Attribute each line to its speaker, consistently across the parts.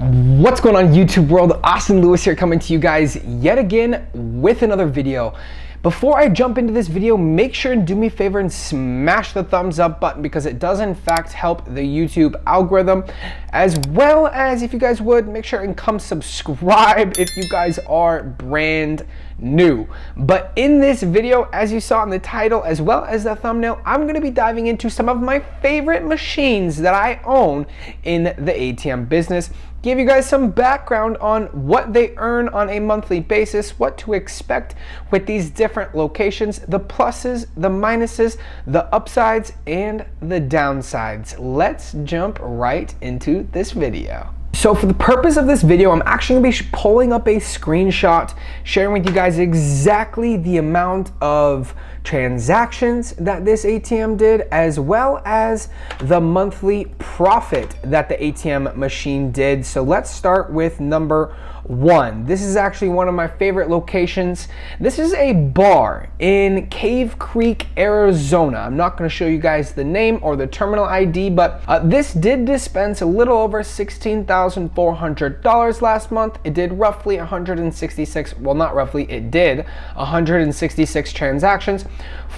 Speaker 1: What's going on YouTube world? Austin Lewis here, coming to you guys yet again with another video. Before I jump into this video, make sure and do me a favor and smash the thumbs up button, because it does in fact help the YouTube algorithm, as well as, if you guys would, make sure and come subscribe if you guys are brand new. But in this video, as you saw in the title as well as the thumbnail, I'm going to be diving into some of my favorite machines that I own in the ATM business, give you guys some background on what they earn on a monthly basis, what to expect with these different locations, the pluses, the minuses, the upsides, and the downsides. Let's jump right into this video. So for the purpose of this video, I'm actually going to be pulling up a screenshot, sharing with you guys exactly the amount of transactions that this ATM did, as well as the monthly profit that the ATM machine did. So let's start with number one. This is actually one of my favorite locations. This is a bar in Cave Creek, Arizona. I'm not going to show you guys the name or the terminal ID, but this did dispense a little over $16,400 last month. It did roughly 166, well, not roughly, it did 166 transactions.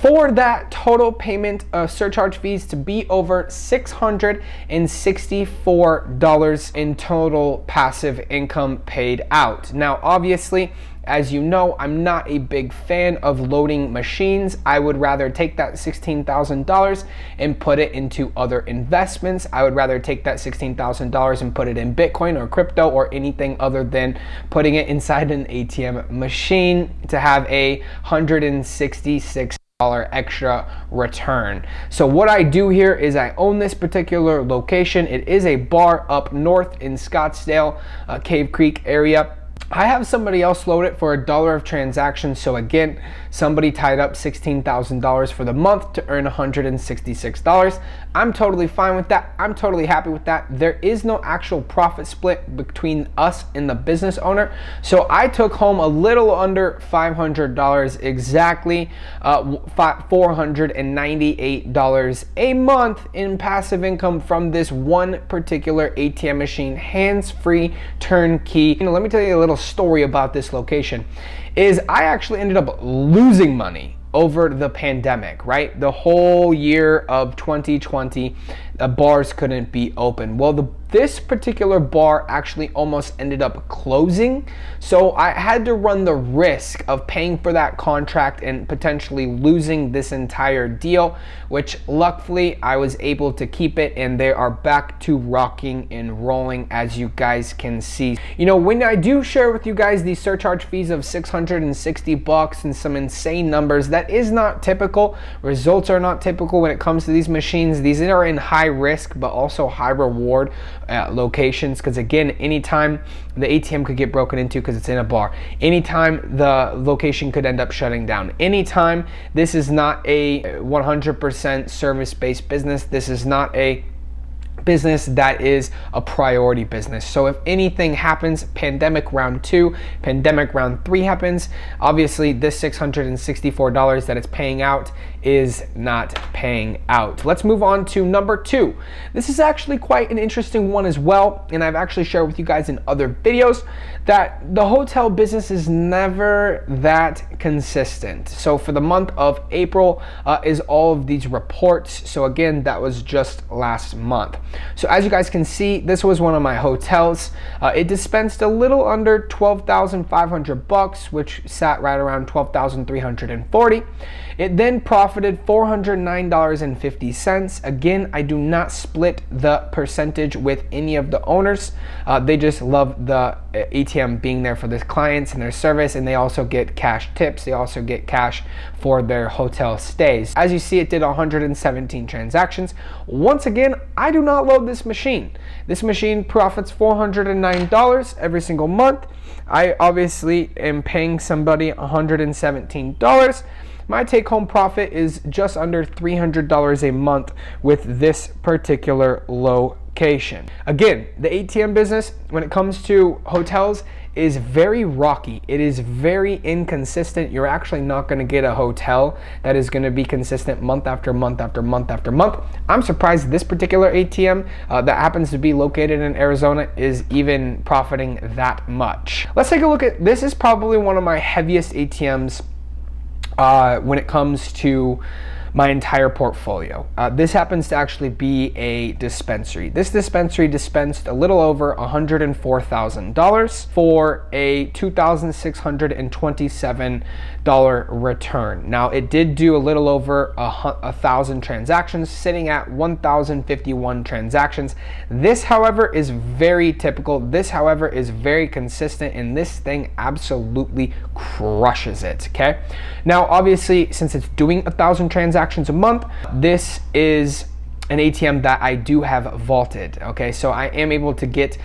Speaker 1: For that total payment of surcharge fees to be over $664 in total passive income paid out. Now, obviously, as you know, I'm not a big fan of loading machines. I would rather take that $16,000 and put it into other investments. I would rather take that $16,000 and put it in Bitcoin or crypto or anything other than putting it inside an ATM machine to have a $166 extra return. So what I do here is I own this particular location. It is a bar up north in Scottsdale, Cave Creek area. I have somebody else load it for $1 of transactions. So again, somebody tied up $16,000 for the month to earn $166. I'm totally fine with that. I'm totally happy with that. There is no actual profit split between us and the business owner. So I took home a little under $500, exactly $498 a month in passive income from this one particular ATM machine, hands-free, turnkey. Let me tell you a little story about this location. Is I actually ended up losing money over the pandemic, right? The whole year of 2020, the bars couldn't be open. Well, this particular bar actually almost ended up closing. So I had to run the risk of paying for that contract and potentially losing this entire deal, which luckily I was able to keep it, and they are back to rocking and rolling, as you guys can see. You know, when I do share with you guys these surcharge fees of $660 and some insane numbers, that is not typical. Results are not typical when it comes to these machines. These are in high risk but also high reward locations, because again, anytime the ATM could get broken into because it's in a bar, anytime the location could end up shutting down, anytime this is not a 100% service-based business, this is not a business that is a priority business. So if anything happens, pandemic round 2, pandemic round 3 happens, obviously this $664 that it's paying out is not paying out. Let's move on to number 2. This is actually quite an interesting one as well, and I've actually shared with you guys in other videos that the hotel business is never that consistent. So for the month of April is all of these reports. So again, that was just last month. So as you guys can see, this was one of my hotels. It dispensed a little under $12,500, which sat right around $12,340. It then profited $409.50. Again, I do not split the percentage with any of the owners. They just love the ATM being there for their clients and their service, and they also get cash tips. They also get cash for their hotel stays. As you see, it did 117 transactions. Once again, I do not load this machine. This machine profits $409 every single month. I obviously am paying somebody $117. My take-home profit is just under $300 a month with this particular location. location. Again, the ATM business, when it comes to hotels, is very rocky. It is very inconsistent. You're actually not going to get a hotel that is going to be consistent month after month after month after month. I'm surprised this particular ATM that happens to be located in Arizona is even profiting that much. Let's take a look at this. Is probably one of my heaviest ATMs when it comes to my entire portfolio. This happens to actually be a dispensary. This dispensary dispensed a little over $104,000 for a $2,627 return. Now, it did do a little over 1,000 transactions, sitting at 1,051 transactions. This, however, is very typical. This, however, is very consistent, and this thing absolutely crushes it, okay? Now, obviously, since it's doing 1,000 transactions a month, this is an ATM that I do have vaulted, okay? So I am able to get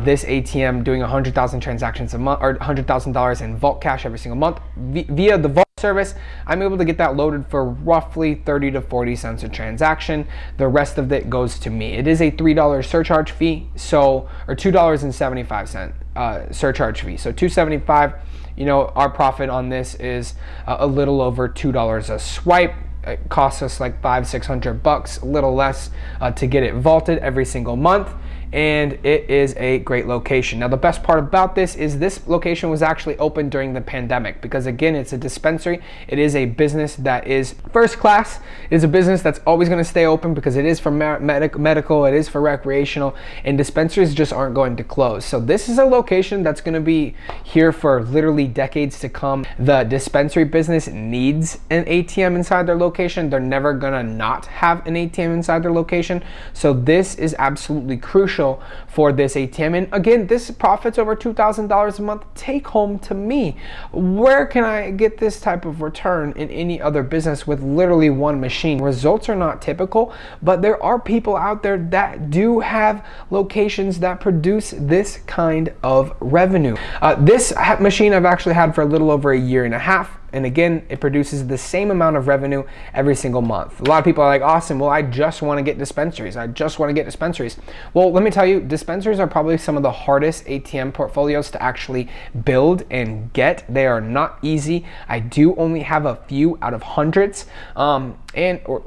Speaker 1: this ATM doing 100,000 transactions a month, or $100,000 in vault cash every single month via the vault service. I'm able to get that loaded for roughly 30 to 40 cents a transaction. The rest of it goes to me. It is a $3 surcharge fee, so, or $2.75 surcharge fee. So $2.75, you know, our profit on this is a little over $2 a swipe. It costs us like $500-600, a little less to get it vaulted every single month, and it is a great location. Now, the best part about this is this location was actually open during the pandemic because, again, it's a dispensary. It is a business that is first class. It is a business that's always going to stay open because it is for medical, it is for recreational, and dispensaries just aren't going to close. So this is a location that's going to be here for literally decades to come. The dispensary business needs an ATM inside their location. They're never going to not have an ATM inside their location. So this is absolutely crucial for this ATM. And again, this profits over $2,000 a month take home to me. Where can I get this type of return in any other business with literally one machine? Results are not typical, but there are people out there that do have locations that produce this kind of revenue. This machine I've actually had for a little over a year and a half. And again, it produces the same amount of revenue every single month. A lot of people are like, Austin, well, I just want to get dispensaries. I just want to get dispensaries. Well, let me tell you, dispensaries are probably some of the hardest ATM portfolios to actually build and get. They are not easy. I do only have a few out of hundreds, or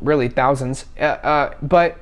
Speaker 1: really thousands. But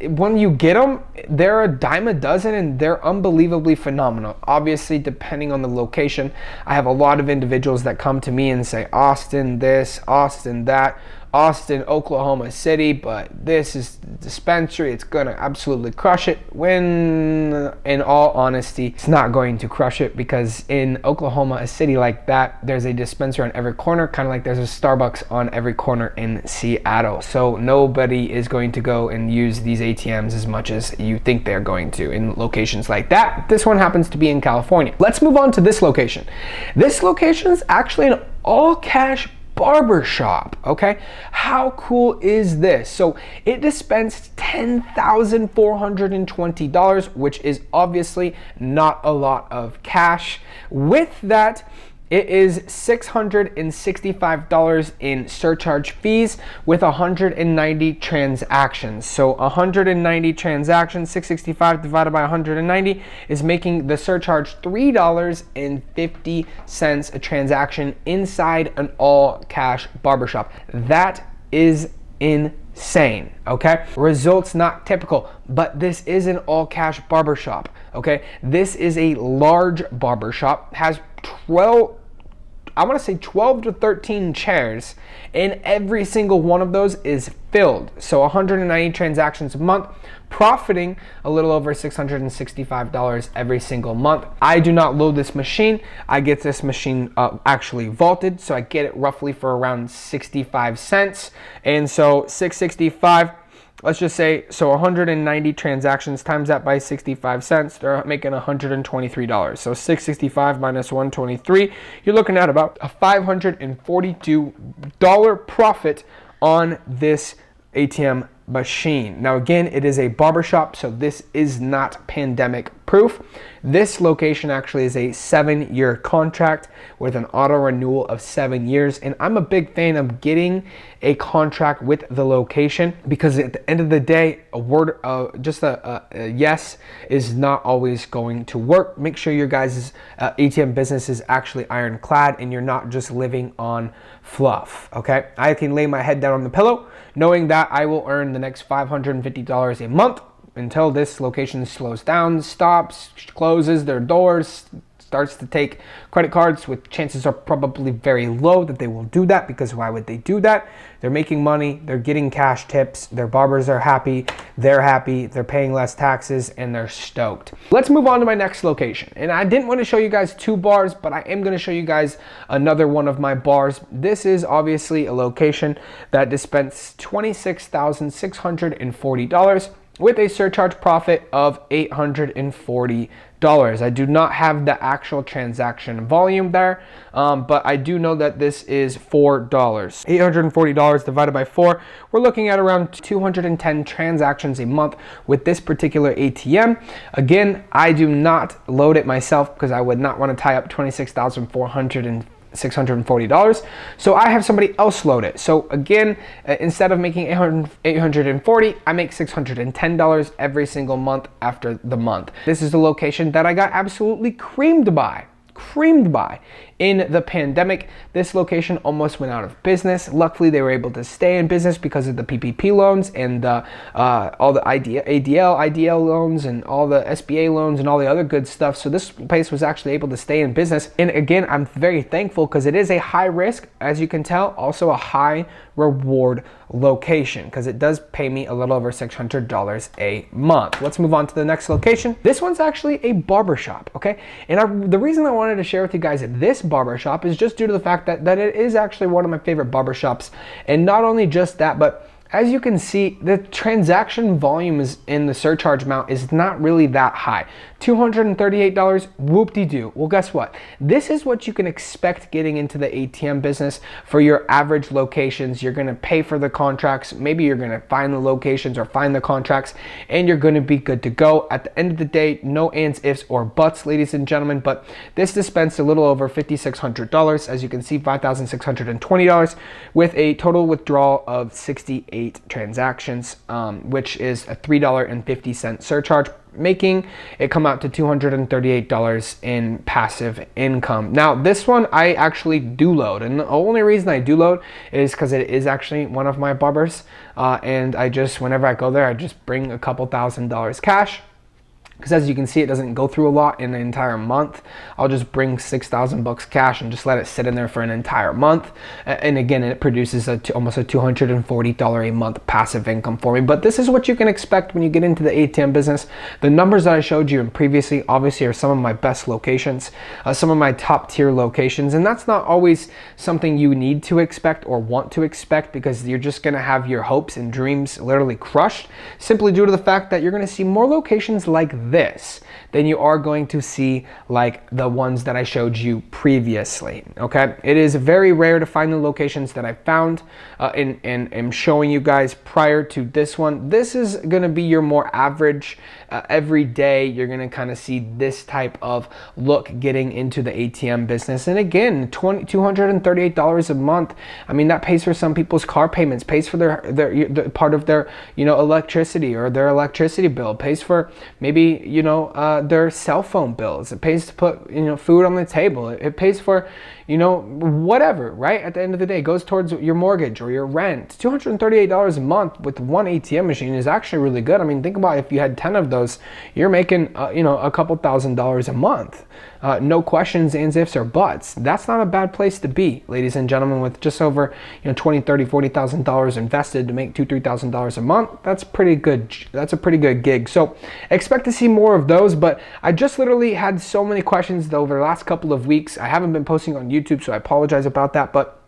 Speaker 1: when you get them, they're a dime a dozen and they're unbelievably phenomenal. Obviously, depending on the location, I have a lot of individuals that come to me and say, Austin this, Austin that, Austin, Oklahoma City, but this is the dispensary, it's gonna absolutely crush it. When in all honesty, it's not going to crush it, because in Oklahoma, a city like that, there's a dispensary on every corner, kind of like there's a Starbucks on every corner in Seattle. So nobody is going to go and use these ATMs as much as you think they're going to in locations like that. This one happens to be in California. Let's move on to this location. This location is actually an all cash barber shop, okay? How cool is this? So it dispensed $10,420, which is obviously not a lot of cash. With that, it is $665 in surcharge fees with 190 transactions. So 190 transactions, 665 divided by 190 is making the surcharge $3.50 a transaction inside an all-cash barbershop. That is insane, okay? Results not typical, but this is an all-cash barbershop, okay? This is a large barbershop, has 12 to 13 chairs, and every single one of those is filled. So 190 transactions a month, profiting a little over $665 every single month. I do not load this machine. I get this machine actually vaulted, so I get it roughly for around 65 cents. And so 665, let's just say, so 190 transactions times that by 65 cents, they're making $123. So 665 minus 123, you're looking at about a $542 profit on this ATM machine. Now, again, it is a barbershop, so this is not pandemic proof. This location actually is a 7-year contract with an auto renewal of 7 years. And I'm a big fan of getting a contract with the location, because at the end of the day, a word, just a yes is not always going to work. Make sure your guys' ATM business is actually ironclad and you're not just living on fluff, okay? I can lay my head down on the pillow knowing that I will earn the next $550 a month until this location slows down, stops, closes their doors, starts to take credit cards, which chances are probably very low that they will do that, because why would they do that? They're making money, they're getting cash tips, their barbers are happy, they're paying less taxes, and they're stoked. Let's move on to my next location. And I didn't want to show you guys 2 bars, but I am going to show you guys another one of my bars. This is obviously a location that dispensed $26,640 with a surcharge profit of $840. I do not have the actual transaction volume there, but I do know that this is $4. $840 divided by 4, we're looking at around 210 transactions a month with this particular ATM. Again, I do not load it myself because I would not want to tie up $26,640. So I have somebody else load it. So again, instead of making $840, I make $610 every single month after the month. This is the location that I got absolutely creamed by in the pandemic. This location almost went out of business. Luckily, they were able to stay in business because of the PPP loans and all the IDL loans and all the SBA loans and all the other good stuff. So this place was actually able to stay in business. And again, I'm very thankful because it is a high risk, as you can tell, also a high reward location, because it does pay me a little over $600 a month. Let's move on to the next location. This one's actually a barber shop, okay? And the reason I wanted to share with you guys this barber shop is just due to the fact that it is actually one of my favorite barber shops. And not only just that, but as you can see, the transaction volume is in the surcharge amount is not really that high. $238, whoop-de-doo. Well, guess what? This is what you can expect getting into the ATM business for your average locations. You're gonna pay for the contracts. Maybe you're gonna find the locations or find the contracts, and you're gonna be good to go. At the end of the day, no ands, ifs, or buts, ladies and gentlemen, but this dispensed a little over $5,600. As you can see, $5,620 with a total withdrawal of 68 transactions, which is a $3.50 surcharge, making it come out to $238 in passive income. Now, this one I actually do load, and the only reason I do load is because it is actually one of my barbers, and whenever I go there, I just bring a couple $1,000s cash. Because as you can see, it doesn't go through a lot in an entire month. I'll just bring $6,000 cash and just let it sit in there for an entire month. And again, it produces almost a $240 a month passive income for me. But this is what you can expect when you get into the ATM business. The numbers that I showed you previously obviously are some of my best locations, some of my top tier locations. And that's not always something you need to expect or want to expect, because you're just gonna have your hopes and dreams literally crushed simply due to the fact that you're gonna see more locations like this than you are going to see like the ones that I showed you previously, okay? It is very rare to find the locations that I found and am showing you guys prior to this one. This is gonna be your more average, every day you're gonna kind of see this type of look getting into the ATM business. And again, $238 a month. I mean, that pays for some people's car payments, pays for their part of their, electricity or their electricity bill, pays for maybe, their cell phone bills. It pays to put, food on the table. It pays for, whatever, right? At the end of the day, it goes towards your mortgage or your rent. $238 a month with one ATM machine is actually really good. I mean, think about if you had 10 of those, you're making, a couple $1,000s a month. No questions, ands, ifs, or buts. That's not a bad place to be, ladies and gentlemen, with just over, $20,000, $30,000, $40,000 invested to make $2,000, $3,000 a month. That's pretty good. That's a pretty good gig. So expect to see more of those, but I just literally had so many questions over the last couple of weeks. I haven't been posting on YouTube, so I apologize about that, but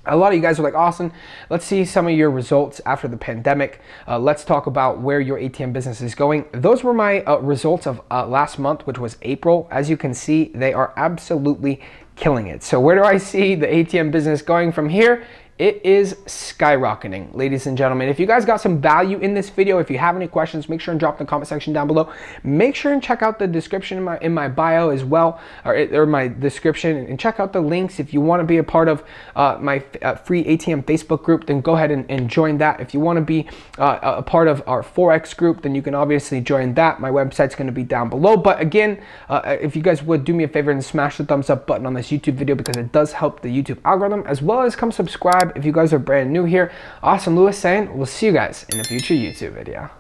Speaker 1: a lot of you guys are like, Austin, let's see some of your results after the pandemic. Let's talk about where your ATM business is going. Those were my results of last month, which was April. As you can see, they are absolutely killing it. So where do I see the ATM business going from here? it is skyrocketing, ladies and gentlemen. If you guys got some value in this video, if you have any questions, make sure and drop in the comment section down below. Make sure and check out the description in my bio as well, or my description, and check out the links. If you want to be a part of my free ATM Facebook group, then go ahead and join that. If you want to be a part of our Forex group, then you can obviously join that. My website's going to be down below. But again, if you guys would do me a favor and smash the thumbs up button on this YouTube video, because it does help the YouTube algorithm, as well as come subscribe if you guys are brand new here. Austin Lewis saying we'll see you guys in a future YouTube video.